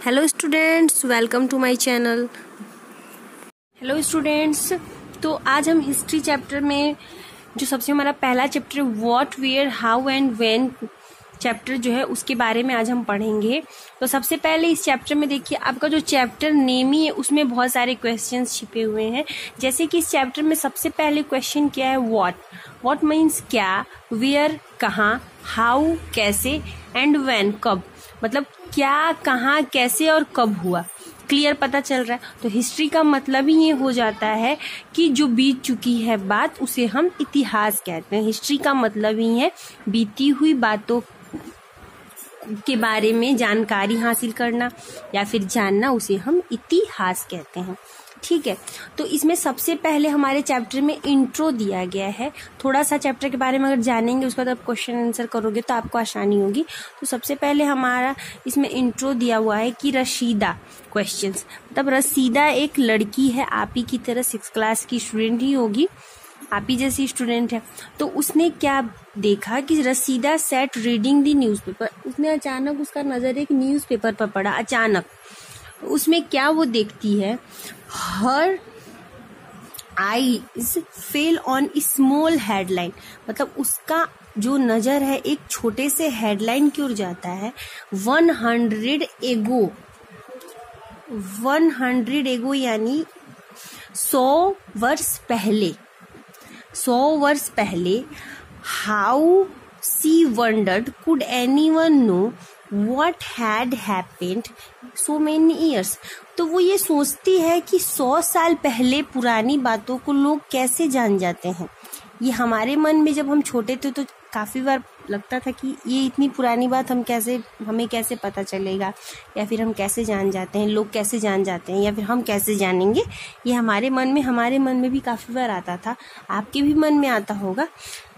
Hello students, welcome to my channel. Hello students, तो आज हम हिस्ट्री चैप्टर में जो सबसे हमारा पहला chapter what, where, how and when chapter जो है उसके बारे में आज हम पढ़ेंगे। तो सबसे पहले इस चैप्टर में देखिए, आपका जो चैप्टर नेम ही है उसमें बहुत सारे क्वेश्चंस छिपे हुए हैं। जैसे कि इस चैप्टर में सबसे पहले क्वेश्चन क्या है, व्हाट मीन्स क्या, वेयर कहाँ, हाउ कैसे, एंड व्हेन कब, मतलब क्या, कहाँ, कैसे और कब हुआ। क्लियर पता चल रहा है। तो हिस्ट्री का मतलब ही ये हो जाता है कि जो बीत चुकी है बात उसे हम इतिहास कहते हैं। हिस्ट्री का मतलब ही है बीती हुई बातों के बारे में जानकारी हासिल करना या फिर जानना, उसे हम इतिहास कहते हैं। ठीक है, तो इसमें सबसे पहले हमारे चैप्टर में इंट्रो दिया गया है। थोड़ा सा चैप्टर के बारे में अगर जानेंगे उसके बाद आप क्वेश्चन आंसर करोगे तो आपको आसानी होगी। तो सबसे पहले हमारा इसमें इंट्रो दिया हुआ है कि रशीदा क्वेश्चंस, मतलब रशीदा एक लड़की है, आप ही की तरह 6th क्लास की स्टूडेंट ही होगी, आप ही जैसी स्टूडेंट है। तो उसने क्या देखा कि Rashida SAT reading the newspaper, उसने अचानक उसका नजर एक न्यूज़पेपर पर पड़ा। अचानक उसमें क्या वो देखती है, her eyes fell on small headline, मतलब उसका जो नजर है एक छोटे से हेडलाइन की ओर जाता है। 100 एगो यानी 100 वर्ष पहले how she wondered could anyone know what had happened so many years. तो वो ये सोचती है कि 100 साल पहले पुरानी बातों को लोग कैसे जान जाते हैं। ये हमारे मन में जब हम छोटे थे तो काफी बार लगता था कि ये इतनी पुरानी बात हमें कैसे पता चलेगा, या फिर हम कैसे जान जाते हैं, लोग कैसे जान जाते हैं, या फिर हम कैसे जानेंगे। ये हमारे मन में भी काफी बार आता था, आपके भी मन में आता होगा।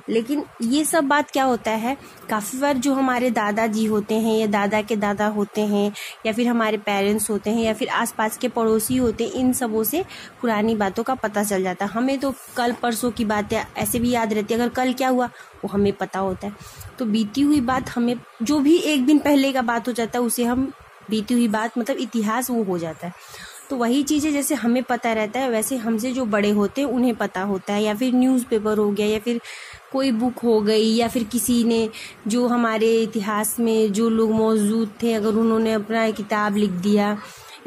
लेकिन ये सब बात क्या होता है, काफी बार जो हमारे दादाजी होते हैं या दादा के दादा होते हैं या फिर हमारे पेरेंट्स होते हैं या फिर आसपास के पड़ोसी होते हैं, इन सबों से पुरानी बातों का पता चल जाता है। हमें तो कल परसों की बातें ऐसे भी याद रहती है, अगर कल क्या हुआ वो हमें पता होता है। तो बीती हुई बात, हमें जो भी एक दिन पहले का बात हो जाता है उसे हम बीती हुई बात, मतलब इतिहास वो हो जाता है। तो वही चीजें जैसे हमें पता रहता है वैसे हमसे जो बड़े होते हैं उन्हें पता होता है, या फिर न्यूज़पेपर हो गया या फिर कोई बुक हो गई, या फिर किसी ने जो हमारे इतिहास में जो लोग मौजूद थे अगर उन्होंने अपना किताब लिख दिया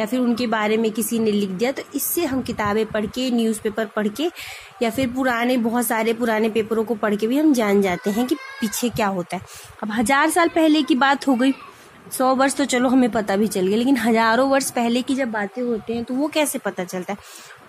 या फिर उनके बारे में किसी ने लिख दिया, तो इससे हम किताबें पढ़ के, न्यूज़पेपर पढ़ के या फिर बहुत सारे पुराने पेपरों को पढ़ के भी हम जान जाते हैं कि पीछे क्या होता है। अब 1000 साल पहले की बात हो गई, 100 वर्ष तो चलो हमें पता भी चल गया, लेकिन हजारों वर्ष पहले की जब बातें होती हैं तो वो कैसे पता चलता है।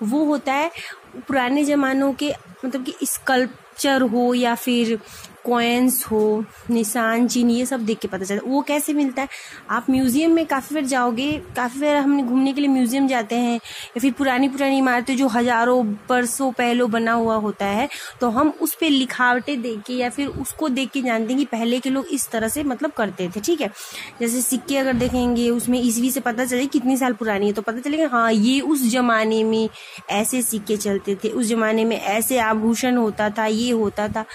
वो होता है पुराने जमानों के, मतलब कि स्कल्पचर हो या फिर कॉइन्स हो, निशान चिन्ह, ये सब देख के पता चलता है। वो कैसे मिलता है, आप म्यूजियम में काफी बार जाओगे, काफी बार हम घूमने के लिए म्यूजियम जाते हैं, या फिर पुरानी इमारतें जो हजारों वर्षों पहले बना हुआ होता है, तो हम उस पे लिखावटें देख के या फिर उसको देख के जानते हैं कि पहले के लोग इस तरह से मतलब करते थे। ठीक है, जैसे सिक्के अगर देखेंगे उसमें ईस्वी से पता चले कितनी साल पुरानी है, तो पता चलेगा हाँ ये उस जमाने में ऐसे सिक्के चलते थे, उस जमाने में ऐसे आभूषण होता था, ये होता था।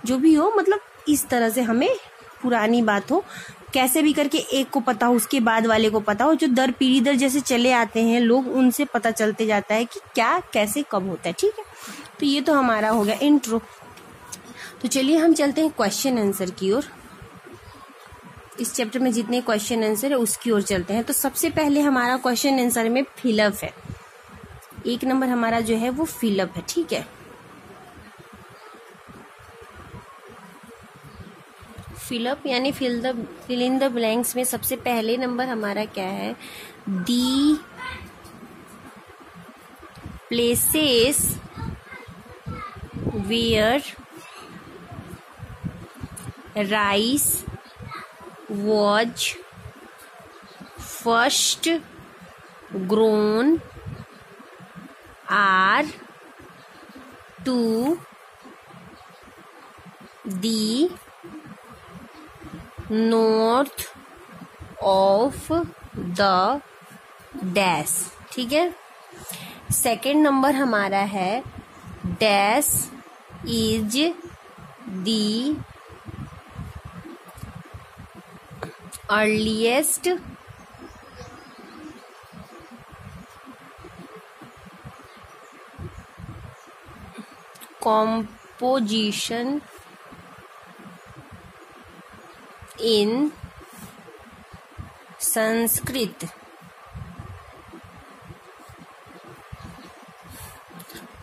जो भी हो, मतलब इस तरह से हमें पुरानी बात हो, कैसे भी करके एक को पता हो, उसके बाद वाले को पता हो, जो दर पीढ़ी दर जैसे चले आते हैं लोग, उनसे पता चलते जाता है कि क्या कैसे कब होता है। ठीक है, तो ये तो हमारा हो गया इंट्रो। तो चलिए हम चलते हैं क्वेश्चन आंसर की ओर। इस चैप्टर में जितने क्वेश्चन आंसर है उसकी ओर चलते हैं। तो सबसे पहले हमारा क्वेश्चन आंसर में फिलअप है, 1 नंबर हमारा जो है वो फिलअप है। ठीक है, फिलअप यानी फिल इन द ब्लैंक्स में सबसे पहले नंबर हमारा क्या है, the places where rice was first grown are to the north of the dash. ठीक है, सेकेंड नंबर हमारा है dash is the earliest composition in Sanskrit.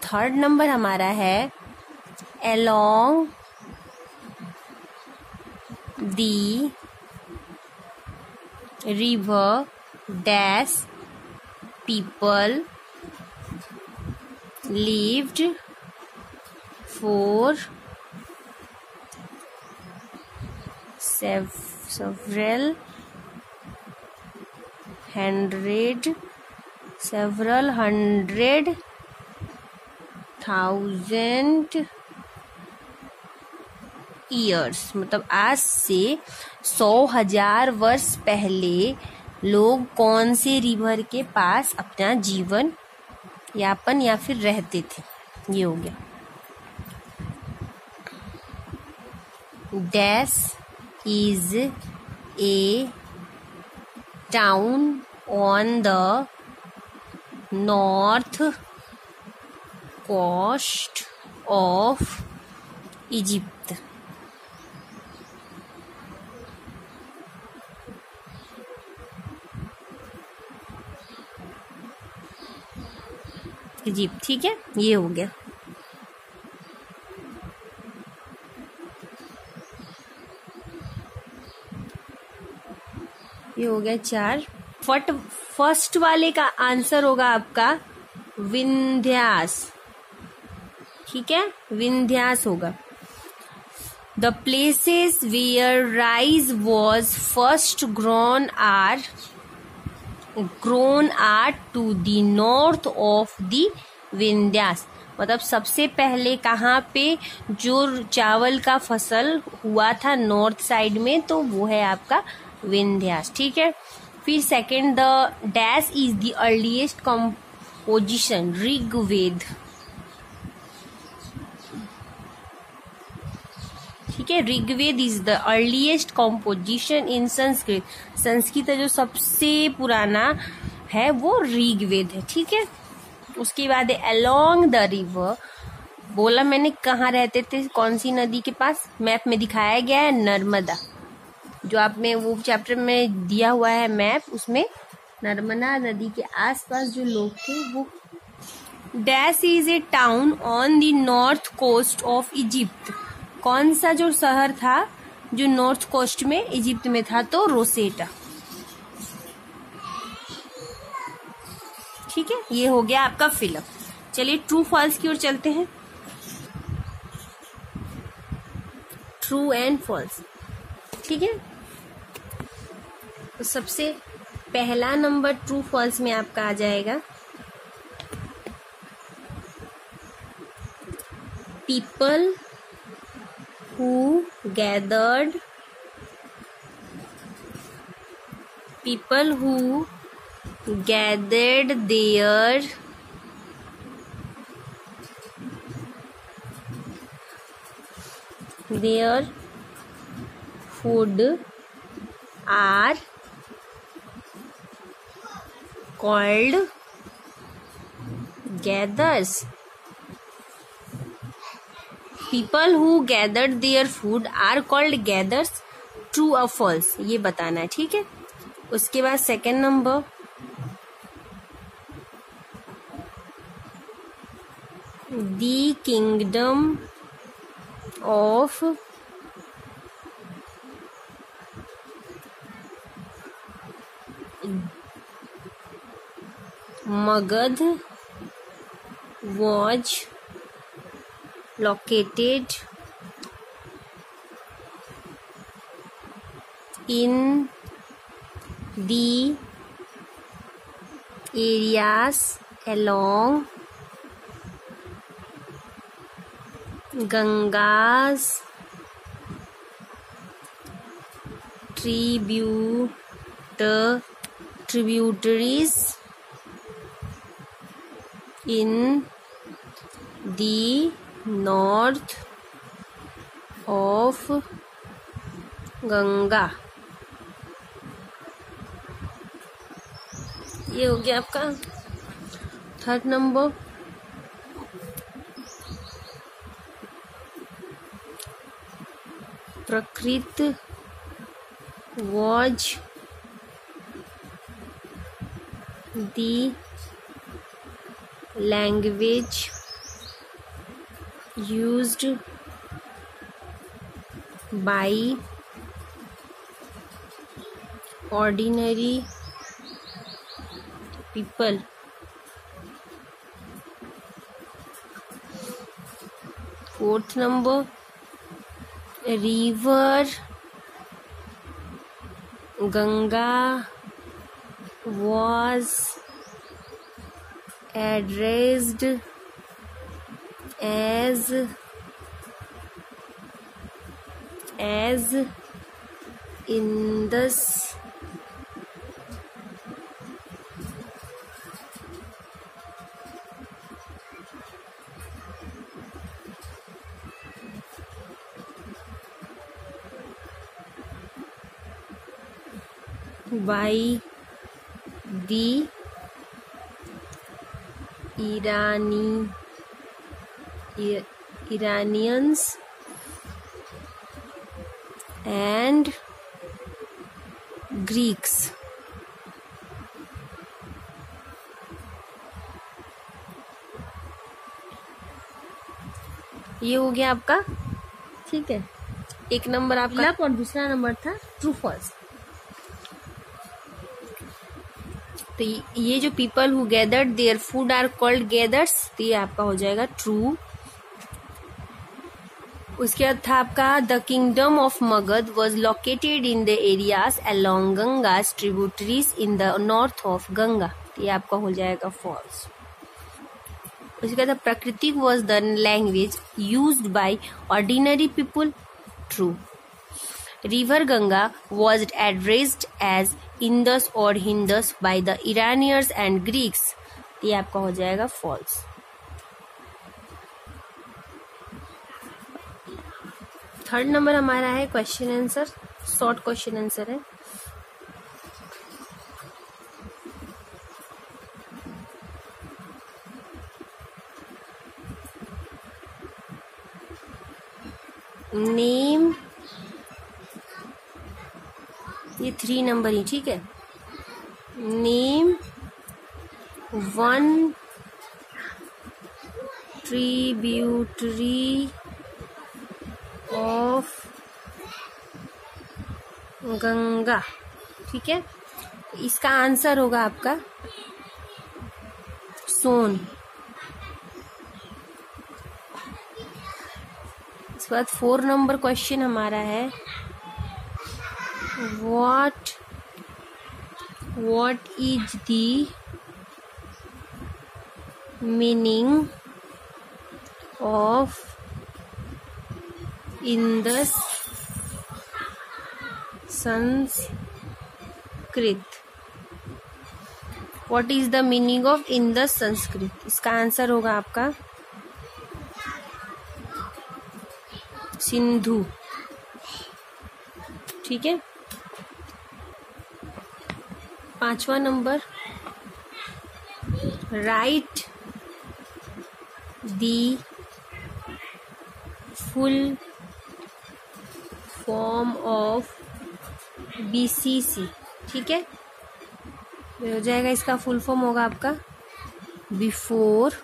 Third number हमारा है along the river dash people lived for several hundred thousand years. मतलब आज से 100,000 वर्ष पहले लोग कौन से रिवर के पास अपना जीवन यापन या फिर रहते थे. ये हो गया. Dash is a town on the north coast of Egypt. Egypt. ठीक है, ये हो गया. ये हो गया 4. फर्स्ट वाले का आंसर होगा आपका विंध्यास. ठीक है, विंध्यास होगा. The places where rice was first grown are to the north of the Vindhyas. मतलब सबसे पहले कहाँ पे जो चावल का फसल हुआ था नॉर्थ साइड में, तो वो है आपका विंध्यास. ठीक है. फिर second, the dash is the earliest composition Rigveda. ठीक है, Rigveda is the earliest composition in Sanskrit. Sanskrit जो सबसे पुराना है वो ऋग्वेद है. ठीक है. उसके बाद अलोंग द रिवर, बोला मैंने कहाँ रहते थे, कौन सी नदी के पास, मैप में दिखाया गया है नर्मदा. जो आप में वो चैप्टर में दिया हुआ है मैप, उसमें नर्मदा नदी के आसपास जो लोग थे वो. Dash is a town on the north coast of Egypt. कौन सा जो शहर था जो नॉर्थ कोस्ट में इजिप्ट में था, तो रोसेटा. ठीक है, ये हो गया आपका फिलअप. चलिए ट्रू फॉल्स की ओर चलते हैं. True and false. ठीक है, तो सबसे पहला नंबर ट्रू फॉल्स में आपका आ जाएगा people who gathered their food are called gathers. People who gathered their food are called gathers. True or false, ये बताना है. ठीक है. उसके बाद second number, the kingdom of Magad was located in the areas along Ganga's tributaries in the north of Ganga. ये हो गया आपका third number. Prakrit was the language used by ordinary people. Fourth number, river Ganga was addressed as Indus by the Iranians and Greeks. ये हो गया आपका, ठीक है। एक नंबर आपका और दूसरा नंबर था ट्रू फॉल्स। तो ये जो people who gathered their food are called gatherers, तो ये आपका हो जाएगा ट्रू। उसके बाद था आपका the kingdom of Magadha was located in the areas along Ganga's tributaries in the north of Ganga, तो ये आपका हो जाएगा फॉल्स। उसके बाद प्राकृतिक was the language used by ordinary people, true. River Ganga was addressed as Indus और Hindus by the Iranians and Greeks, ये आपका हो जाएगा फॉल्स। थर्ड नंबर हमारा है question answer, short question answer है। नेम, ये 3 नंबर ही, ठीक है। नेम 1 ट्रिब्यूटरी ऑफ गंगा, ठीक है। इसका आंसर होगा आपका सोन। इसके बाद 4 नंबर क्वेश्चन हमारा है what is the meaning of Indus Sanskrit? What is the meaning of Indus Sanskrit? इसका आंसर होगा आपका सिंधु, ठीक है। 5वां number, write the full form of BCC, ठीक है। हो जाएगा, इसका फुल फॉर्म होगा आपका बिफोर।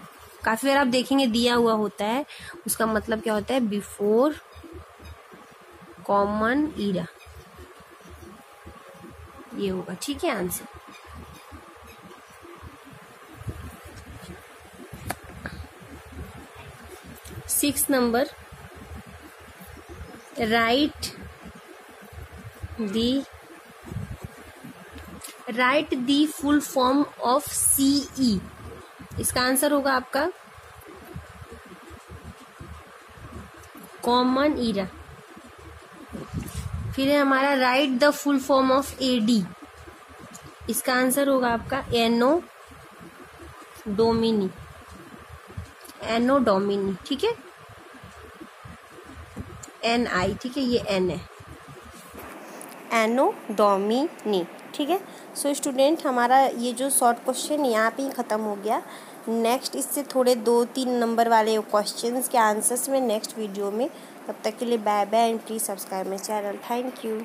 काफी बार आप देखेंगे दिया हुआ होता है, उसका मतलब क्या होता है, बिफोर कॉमन ईरा, ये होगा, ठीक है answer. Six number, write the full form of CE, इसका आंसर होगा आपका कॉमन ईरा। फिर है हमारा right the full form of AD, इसका आंसर होगा आपका एनो डोमिनी, ठीक है। NI, ठीक है, ये N है, एनो डोमिनी, ठीक है। सो स्टूडेंट, हमारा ये जो शॉर्ट क्वेश्चन यहाँ पे ही ख़त्म हो गया। नेक्स्ट इससे थोड़े 2-3 नंबर वाले क्वेश्चंस के आंसर्स में नेक्स्ट वीडियो में। तब तक के लिए bye bye and please subscribe my channel. Thank you.